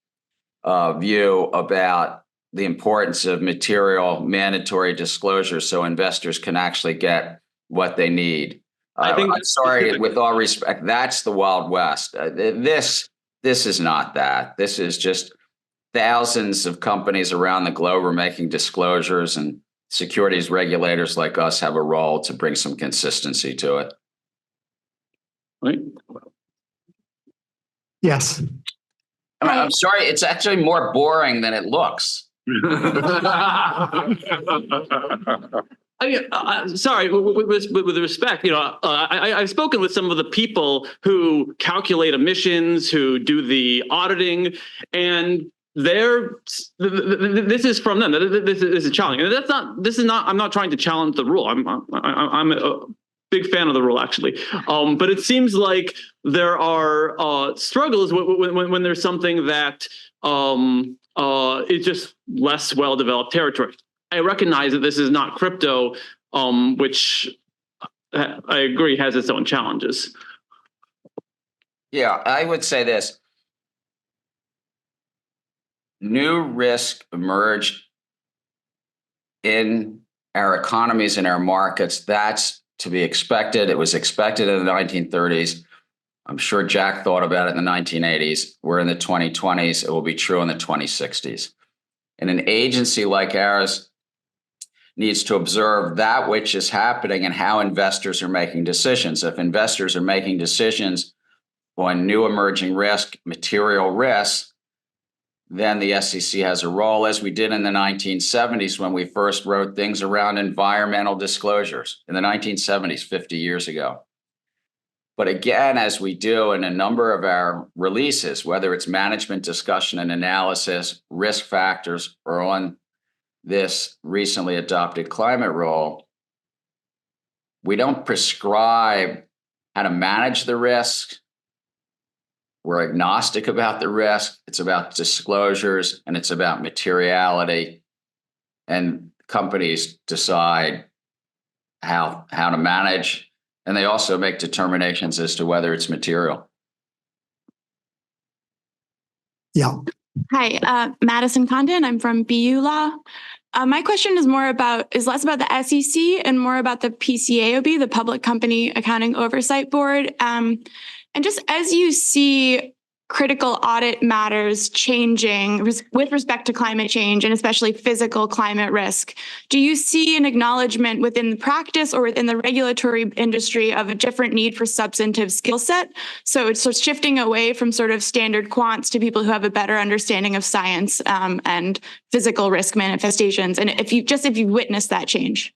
view about the importance of material mandatory disclosure so investors can actually get what they need. I'm sorry, with all respect, that's the Wild West. This is not that. This is just thousands of companies around the globe are making disclosures, and securities regulators like us have a role to bring some consistency to it. Right. Yes. I'm sorry, it's actually more boring than it looks. Sorry, with respect, I've spoken with some of the people who calculate emissions, who do the auditing, and this is from them. This is challenging. And I'm not trying to challenge the rule. I'm a big fan of the rule, actually. But it seems like there are struggles when there's something that is just less well-developed territory. I recognize that this is not crypto, which I agree has its own challenges. Yeah, I would say this. New risk emerged in our economies and our markets. That's to be expected. It was expected in the 1930s. I'm sure Jack thought about it in the 1980s. We're in the 2020s. It will be true in the 2060s. And an agency like ours needs to observe that which is happening and how investors are making decisions. If investors are making decisions on new emerging risk, material risk, then the SEC has a role, as we did in the 1970s when we first wrote things around environmental disclosures in the 1970s, 50 years ago. But again, as we do in a number of our releases, whether it's management discussion and analysis, risk factors, or on this recently adopted climate rule, we don't prescribe how to manage the risk. We're agnostic about the risk. It's about disclosures and it's about materiality. And companies decide how to manage, and they also make determinations as to whether it's material. Yeah. Hi, Madison Condon. I'm from BU Law. My question is less about the SEC and more about the PCAOB, the Public Company Accounting Oversight Board. And just as you see critical audit matters changing with respect to climate change and especially physical climate risk, do you see an acknowledgement within the practice or within the regulatory industry of a different need for substantive skill set? So it's sort of shifting away from sort of standard quants to people who have a better understanding of science and physical risk manifestations. And if you've witnessed that change.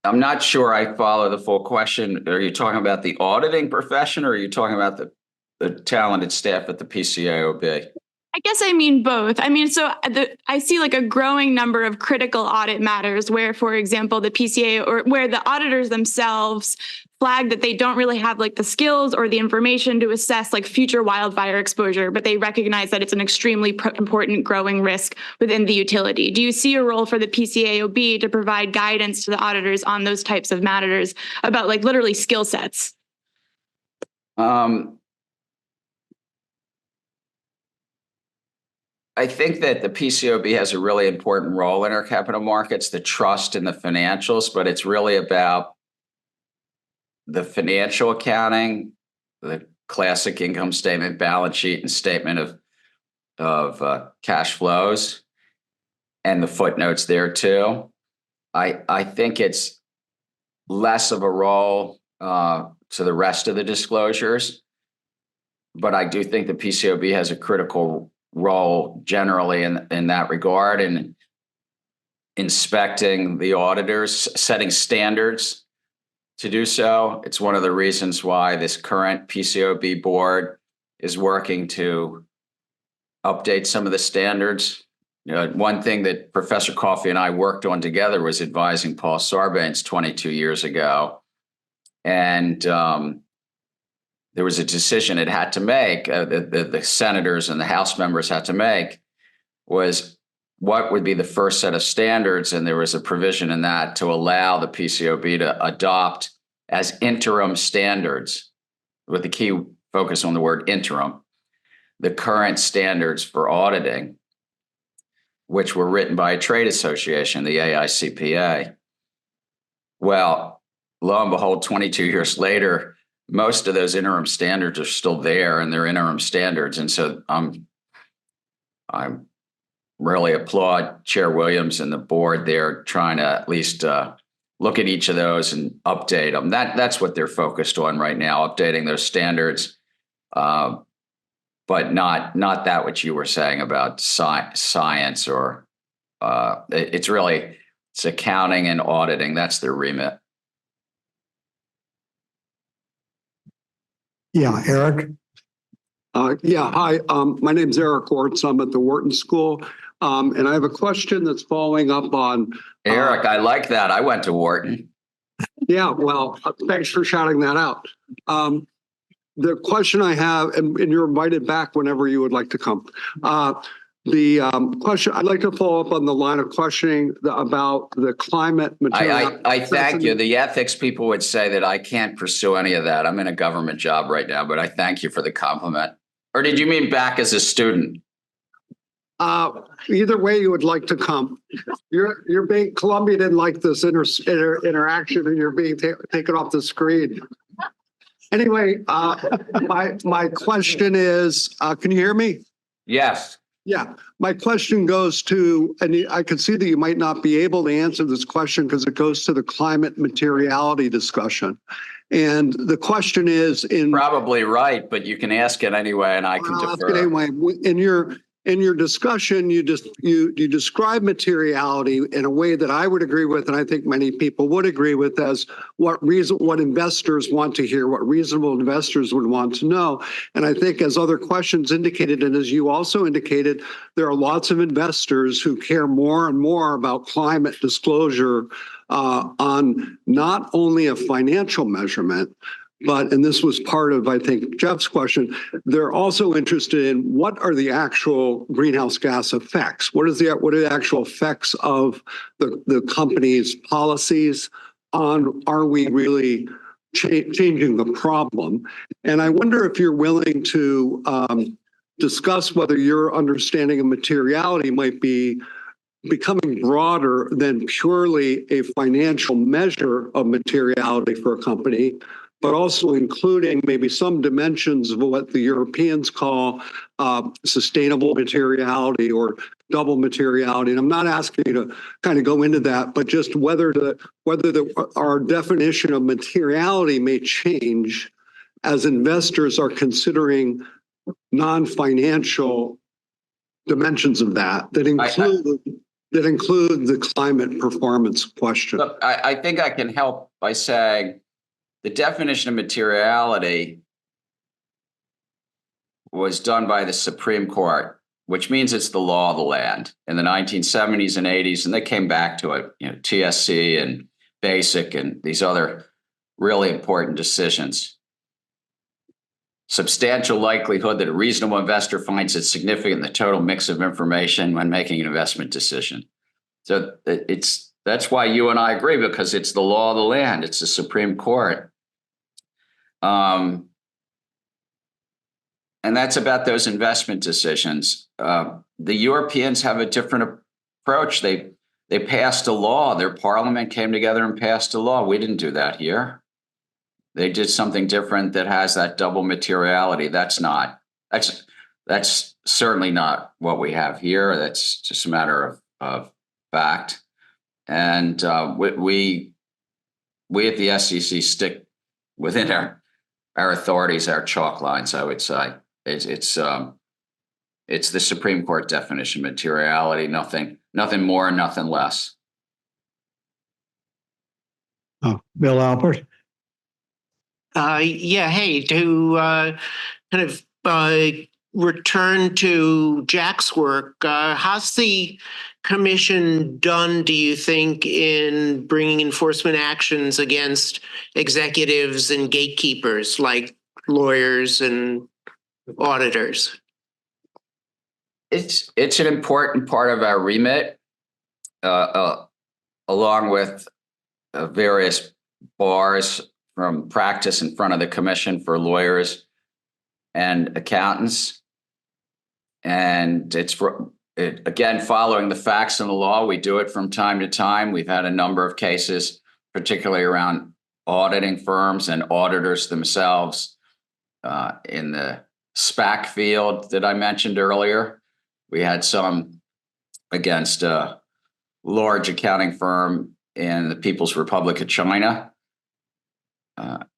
I'm not sure I follow the full question. Are you talking about the auditing profession, or are you talking about the talented staff at the PCAOB? I guess I mean both. I mean, I see like a growing number of critical audit matters where, for example, the PCA or where the auditors themselves flag that they don't really have like the skills or the information to assess like future wildfire exposure, but they recognize that it's an extremely important growing risk within the utility. Do you see a role for the PCAOB to provide guidance to the auditors on those types of matters about like literally skill sets? I think that the PCAOB has a really important role in our capital markets, the trust and the financials, but it's really about the financial accounting, the classic income statement, balance sheet, and statement of cash flows, and the footnotes there too. I think it's less of a role to the rest of the disclosures, but I do think the PCAOB has a critical role generally in that regard, in inspecting the auditors, setting standards to do so. It's one of the reasons why this current PCAOB board is working to update some of the standards. You know, one thing that Professor Coffey and I worked on together was advising Paul Sarbanes 22 years ago. And there was a decision it had to make, the senators and the House members had to make, was what would be the first set of standards. And there was a provision in that to allow the PCAOB to adopt as interim standards, with the key focus on the word interim, the current standards for auditing, which were written by a trade association, the AICPA. Well, lo and behold, 22 years later, most of those interim standards are still there, and they're interim standards. And so I'm really applaud Chair Williams and the board there trying to at least look at each of those and update them. That's what they're focused on right now, updating those standards. But not that which you were saying about science or it's accounting and auditing. That's their remit. Yeah, Eric? Hi. My name's Eric Orts. I'm at the Wharton School. And I have a question that's following up on... Eric, I like that. I went to Wharton. Yeah, well, thanks for shouting that out. The question I have, and you're invited back whenever you would like to come. The question, I'd like to follow up on the line of questioning about the climate material. I thank you. The ethics people would say that I can't pursue any of that. I'm in a government job right now, but I thank you for the compliment. Or did you mean back as a student? Either way you would like to come. You're being, Columbia didn't like this interaction, and you're being taken off the screen. Anyway, my question is, can you hear me? Yes. Yeah, my question goes to, and I can see that you might not be able to answer this question because it goes to the climate materiality discussion. And the question is probably right, but you can ask it anyway, and I can defer. Anyway, in your discussion, you describe materiality in a way that I would agree with, and I think many people would agree with, as what investors want to hear, what reasonable investors would want to know. And I think, as other questions indicated, and as you also indicated, there are lots of investors who care more and more about climate disclosure on not only a financial measurement, but, and this was part of, I think, Jeff's question, they're also interested in what are the actual greenhouse gas effects? What are the actual effects of the company's policies on, are we really changing the problem? And I wonder if you're willing to discuss whether your understanding of materiality might be becoming broader than purely a financial measure of materiality for a company, but also including maybe some dimensions of what the Europeans call sustainable materiality or double materiality. And I'm not asking you to kind of go into that, but just whether our definition of materiality may change as investors are considering non-financial dimensions of that include the climate performance question. Look, I think I can help by saying the definition of materiality was done by the Supreme Court, which means it's the law of the land, in the 1970s and 80s, and they came back to it, TSC and BASIC and these other really important decisions. Substantial likelihood that a reasonable investor finds it significant in the total mix of information when making an investment decision. So that's why you and I agree, because it's the law of the land. It's the Supreme Court. And that's about those investment decisions. The Europeans have a different approach. They passed a law. Their parliament came together and passed a law. We didn't do that here. They did something different that has that double materiality. That's certainly not what we have here. That's just a matter of fact. And we at the SEC stick within our authorities, our chalk lines, I would say. It's the Supreme Court definition, materiality, nothing more, nothing less. Oh, Bill Alpert. Yeah, hey, to kind of return to Jack's work, how's the commission done, do you think, in bringing enforcement actions against executives and gatekeepers like lawyers and auditors? It's an important part of our remit, along with various bars from practice in front of the commission for lawyers and accountants. And again, following the facts and the law, we do it from time to time. We've had a number of cases, particularly around auditing firms and auditors themselves in the SPAC field that I mentioned earlier. We had some against a large accounting firm in the People's Republic of China.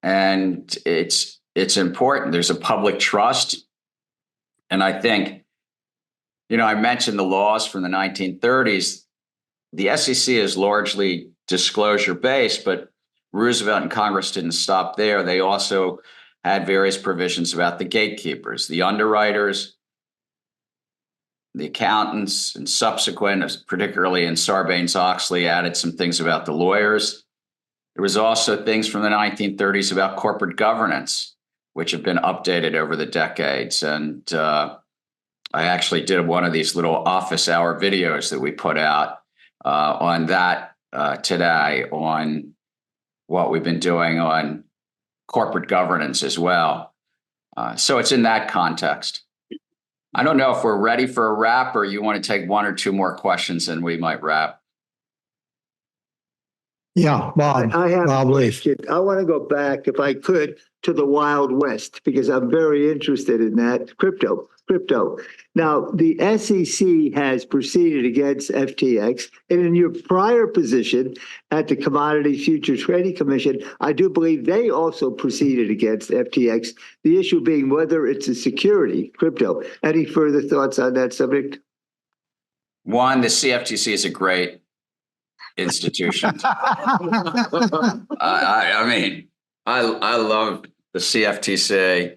And it's important. There's a public trust. And I think, I mentioned the laws from the 1930s. The SEC is largely disclosure-based, but Roosevelt and Congress didn't stop there. They also had various provisions about the gatekeepers, the underwriters, the accountants, and subsequent, particularly in Sarbanes-Oxley, added some things about the lawyers. There was also things from the 1930s about corporate governance, which have been updated over the decades. And I actually did one of these little office hour videos that we put out on that today, on what we've been doing on corporate governance as well. So it's in that context. I don't know if we're ready for a wrap, or you want to take one or two more questions and we might wrap. Yeah, Bob. I have Bob a Leaf. question. I want to go back, if I could, to the Wild West, because I'm very interested in that. Crypto. Now, the SEC has proceeded against FTX, and in your prior position at the Commodity Futures Trading Commission, I do believe they also proceeded against FTX, the issue being whether it's a security, crypto. Any further thoughts on that subject? One, the CFTC is a great institution. I mean, I love the CFTC.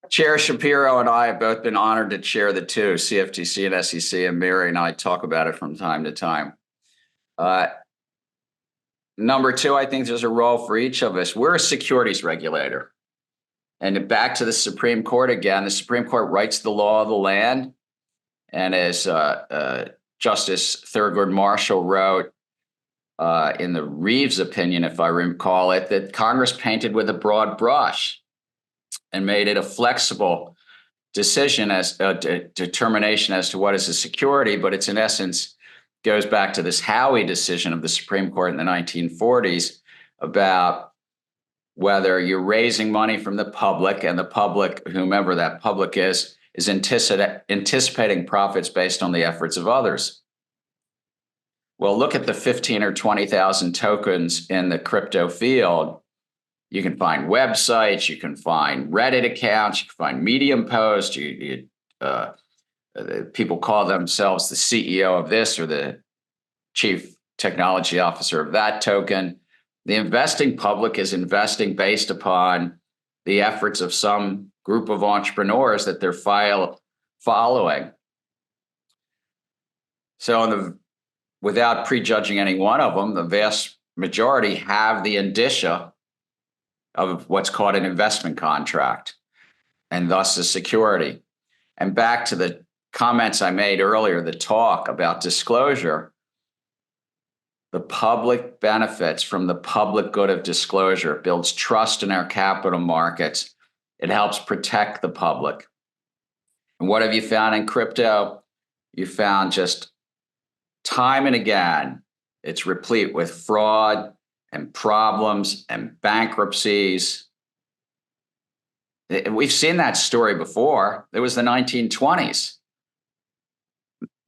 Chair Shapiro and I have both been honored to chair the two, CFTC and SEC, and Mary and I talk about it from time to time. Number two, I think there's a role for each of us. We're a securities regulator. And back to the Supreme Court again, the Supreme Court writes the law of the land. And as Justice Thurgood Marshall wrote in the Reeves opinion, if I recall it, that Congress painted with a broad brush and made it a flexible decision as a determination as to what is a security, but it's in essence goes back to this Howey decision of the Supreme Court in the 1940s about whether you're raising money from the public, and the public, whomever that public is anticipating profits based on the efforts of others. Well, look at the 15 or 20,000 tokens in the crypto field. You can find websites, you can find Reddit accounts, you can find Medium posts. People call themselves the CEO of this or the chief technology officer of that token. The investing public is investing based upon the efforts of some group of entrepreneurs that they're following. So without prejudging any one of them, the vast majority have the indicia of what's called an investment contract, and thus a security. And back to the comments I made earlier, the talk about disclosure, the public benefits from the public good of disclosure. It builds trust in our capital markets. It helps protect the public. And what have you found in crypto? You found just time and again, it's replete with fraud and problems and bankruptcies. We've seen that story before. It was the 1920s.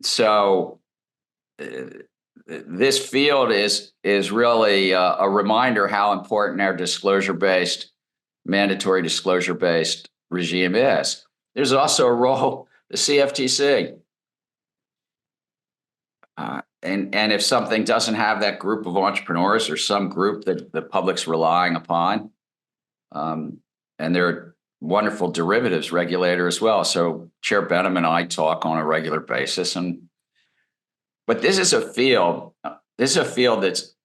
So this field is really a reminder how important our mandatory disclosure-based regime is. There's also a role, the CFTC. And if something doesn't have that group of entrepreneurs or some group that the public's relying upon, and they're wonderful derivatives regulator as well. So Chair Benham and I talk on a regular basis. But this is a field that's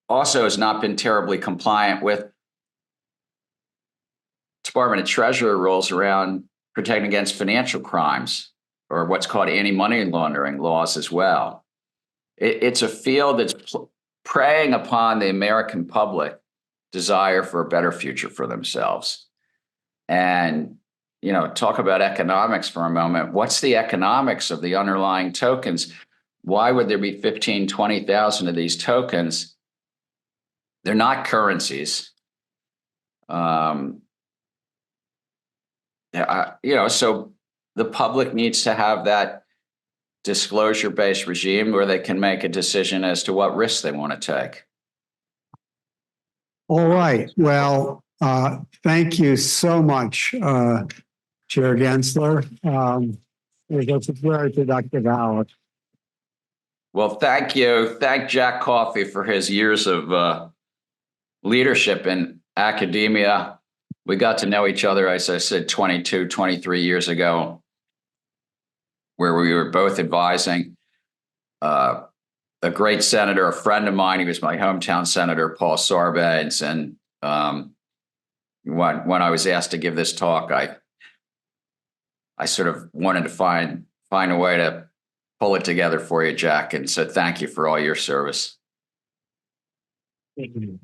also has not been terribly compliant with Department of Treasury rules around protecting against financial crimes, or what's called anti-money laundering laws as well. It's a field that's preying upon the American public desire for a better future for themselves. And, talk about economics for a moment. What's the economics of the underlying tokens? Why would there be 15, 20,000 of these tokens? They're not currencies. So the public needs to have that disclosure-based regime where they can make a decision as to what risks they want to take. All right. Well, thank you so much, Chair Gensler. It was a very productive hour. Well, thank you. Thank Jack Coffey for his years of leadership in academia. We got to know each other, as I said, 22, 23 years ago, where we were both advising a great senator, a friend of mine. He was my hometown senator, Paul Sarbanes. And when I was asked to give this talk, I sort of wanted to find a way to pull it together for you, Jack. And so thank you for all your service. Thank you.